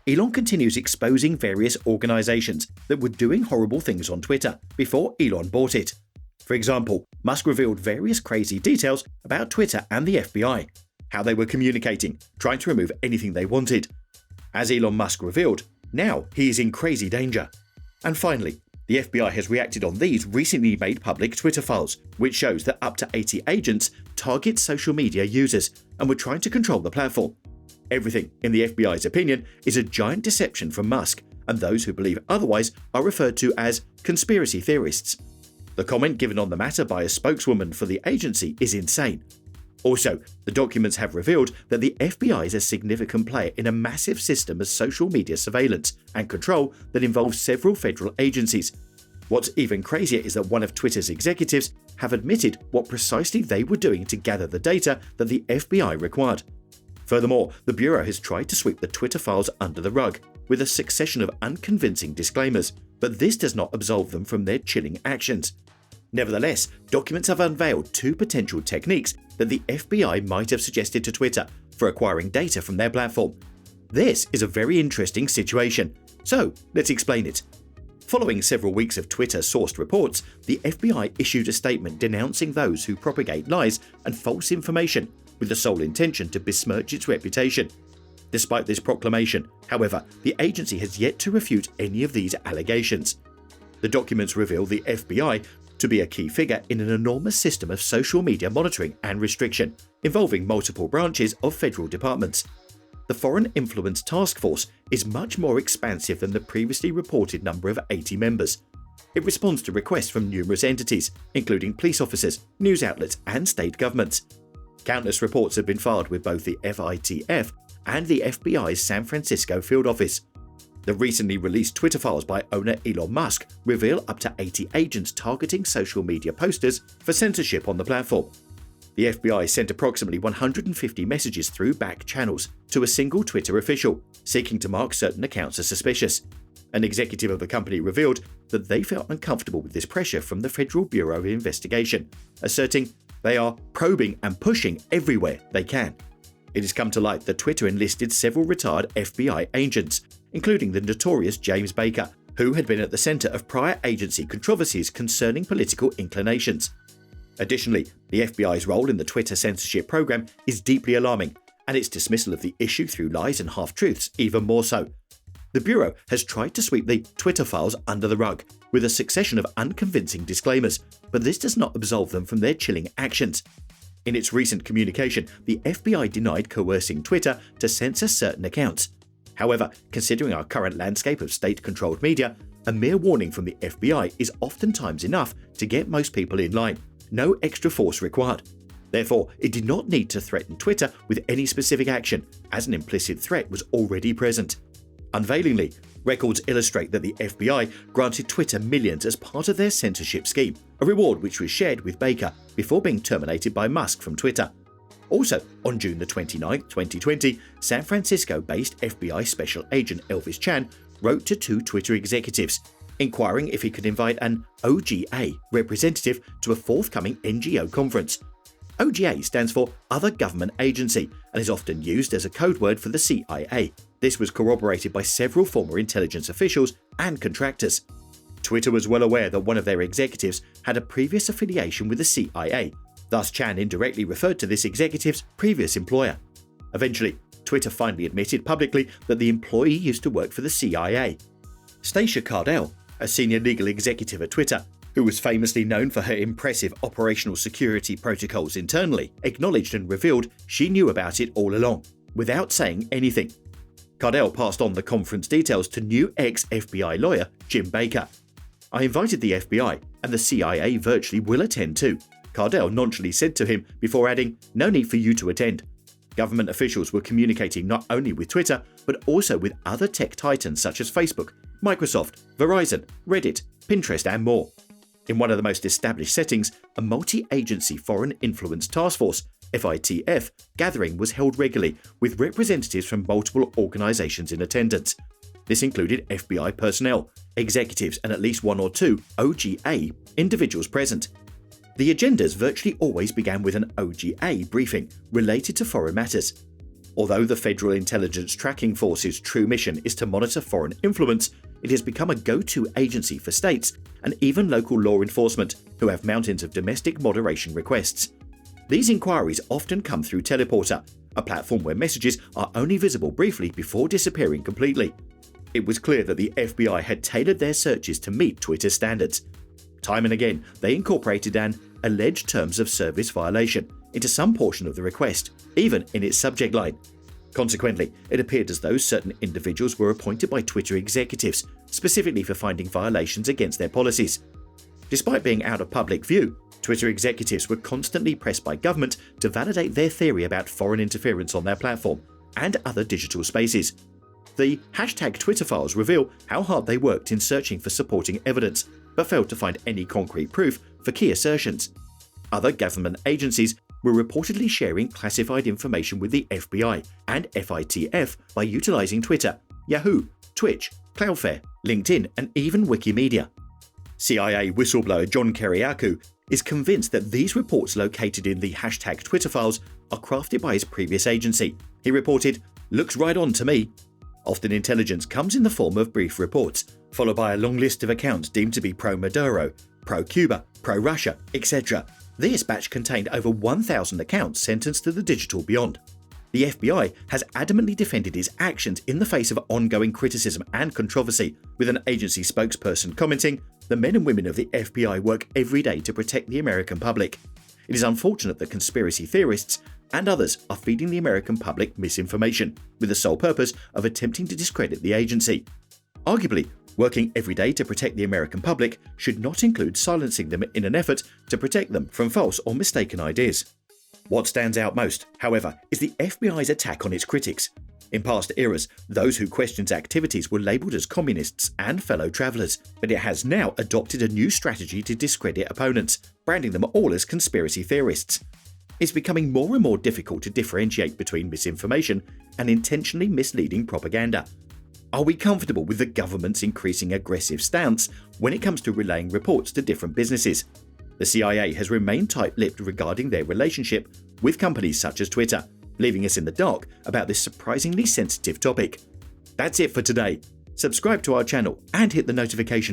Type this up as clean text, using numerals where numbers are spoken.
Elon continues exposing various organizations that were doing horrible things on Twitter before Elon bought it. For example, Musk revealed various crazy details about Twitter and the FBI, how they were communicating, trying to remove anything they wanted. As Elon Musk revealed, now he is in crazy danger. And finally, the FBI has reacted on these recently made public Twitter files, which shows that up to 80 agents target social media users and were trying to control the platform. Everything, in the FBI's opinion, is a giant deception from Musk, and those who believe otherwise are referred to as conspiracy theorists. The comment given on the matter by a spokeswoman for the agency is insane. Also, the documents have revealed that the FBI is a significant player in a massive system of social media surveillance and control that involves several federal agencies. What's even crazier is that one of Twitter's executives have admitted what precisely they were doing to gather the data that the FBI required. Furthermore, the Bureau has tried to sweep the Twitter files under the rug with a succession of unconvincing disclaimers, but this does not absolve them from their chilling actions. Nevertheless, documents have unveiled two potential techniques that the FBI might have suggested to Twitter for acquiring data from their platform. This is a very interesting situation, so let's explain it. Following several weeks of Twitter-sourced reports, the FBI issued a statement denouncing those who propagate lies and false information with the sole intention to besmirch its reputation. Despite this proclamation, however, the agency has yet to refute any of these allegations. The documents reveal the FBI to be a key figure in an enormous system of social media monitoring and restriction, involving multiple branches of federal departments. The Foreign Influence Task Force is much more expansive than the previously reported number of 80 members. It responds to requests from numerous entities, including police officers, news outlets, and state governments. Countless reports have been filed with both the FITF and the FBI's San Francisco field office. The recently released Twitter files by owner Elon Musk reveal up to 80 agents targeting social media posters for censorship on the platform. The FBI sent approximately 150 messages through back channels to a single Twitter official, seeking to mark certain accounts as suspicious. An executive of the company revealed that they felt uncomfortable with this pressure from the Federal Bureau of Investigation, asserting they are probing and pushing everywhere they can. It has come to light that Twitter enlisted several retired FBI agents, including the notorious James Baker, who had been at the center of prior agency controversies concerning political inclinations. Additionally, the FBI's role in the Twitter censorship program is deeply alarming, and its dismissal of the issue through lies and half-truths even more so. The Bureau has tried to sweep the Twitter files under the rug with a succession of unconvincing disclaimers, but this does not absolve them from their chilling actions. In its recent communication, the FBI denied coercing Twitter to censor certain accounts. However, considering our current landscape of state-controlled media, a mere warning from the FBI is oftentimes enough to get most people in line. No extra force required. Therefore, it did not need to threaten Twitter with any specific action, as an implicit threat was already present. Unveilingly, records illustrate that the FBI granted Twitter millions as part of their censorship scheme, a reward which was shared with Baker before being terminated by Musk from Twitter. Also, on June 29, 2020, San Francisco-based FBI Special Agent Elvis Chan wrote to two Twitter executives, inquiring if he could invite an OGA representative to a forthcoming NGO conference. OGA stands for Other Government Agency and is often used as a code word for the CIA. This was corroborated by several former intelligence officials and contractors. Twitter was well aware that one of their executives had a previous affiliation with the CIA. Thus, Chan indirectly referred to this executive's previous employer. Eventually, Twitter finally admitted publicly that the employee used to work for the CIA. Stacia Cardell, a senior legal executive at Twitter, who was famously known for her impressive operational security protocols internally, acknowledged and revealed she knew about it all along, without saying anything. Cardell passed on the conference details to new ex-FBI lawyer Jim Baker. "I invited the FBI, and the CIA virtually will attend too," Cardell nonchalantly said to him before adding, "No need for you to attend." Government officials were communicating not only with Twitter, but also with other tech titans such as Facebook, Microsoft, Verizon, Reddit, Pinterest, and more. In one of the most established settings, a multi-agency foreign influence task force (FITF) gathering was held regularly with representatives from multiple organizations in attendance. This included FBI personnel, executives, and at least one or two OGA individuals present. The agendas virtually always began with an OGA briefing related to foreign matters. Although the Federal Intelligence Tracking Force's true mission is to monitor foreign influence, it has become a go-to agency for states and even local law enforcement who have mountains of domestic moderation requests. These inquiries often come through Teleporter, a platform where messages are only visible briefly before disappearing completely. It was clear that the FBI had tailored their searches to meet Twitter's standards. Time and again, they incorporated an alleged terms of service violation into some portion of the request, even in its subject line. Consequently, it appeared as though certain individuals were appointed by Twitter executives specifically for finding violations against their policies. Despite being out of public view, Twitter executives were constantly pressed by government to validate their theory about foreign interference on their platform and other digital spaces. The #Twitter files reveal how hard they worked in searching for supporting evidence, but failed to find any concrete proof for key assertions. Other government agencies were reportedly sharing classified information with the FBI and FITF by utilizing Twitter, Yahoo, Twitch, Cloudflare, LinkedIn, and even Wikimedia. CIA whistleblower John Kiriakou is convinced that these reports located in the #Twitter files are crafted by his previous agency. He reported, "Looks right on to me." Often intelligence comes in the form of brief reports, followed by a long list of accounts deemed to be pro-Maduro, pro-Cuba, pro-Russia, etc. This batch contained over 1,000 accounts sentenced to the digital beyond. The FBI has adamantly defended its actions in the face of ongoing criticism and controversy, with an agency spokesperson commenting, "The men and women of the FBI work every day to protect the American public. It is unfortunate that conspiracy theorists and others are feeding the American public misinformation, with the sole purpose of attempting to discredit the agency. Arguably, working every day to protect the American public should not include silencing them in an effort to protect them from false or mistaken ideas." What stands out most, however, is the FBI's attack on its critics. In past eras, those who questioned activities were labelled as communists and fellow travellers, but it has now adopted a new strategy to discredit opponents, branding them all as conspiracy theorists. It's becoming more and more difficult to differentiate between misinformation and intentionally misleading propaganda. Are we comfortable with the government's increasing aggressive stance when it comes to relaying reports to different businesses? The CIA has remained tight-lipped regarding their relationship with companies such as Twitter, leaving us in the dark about this surprisingly sensitive topic. That's it for today. Subscribe to our channel and hit the notification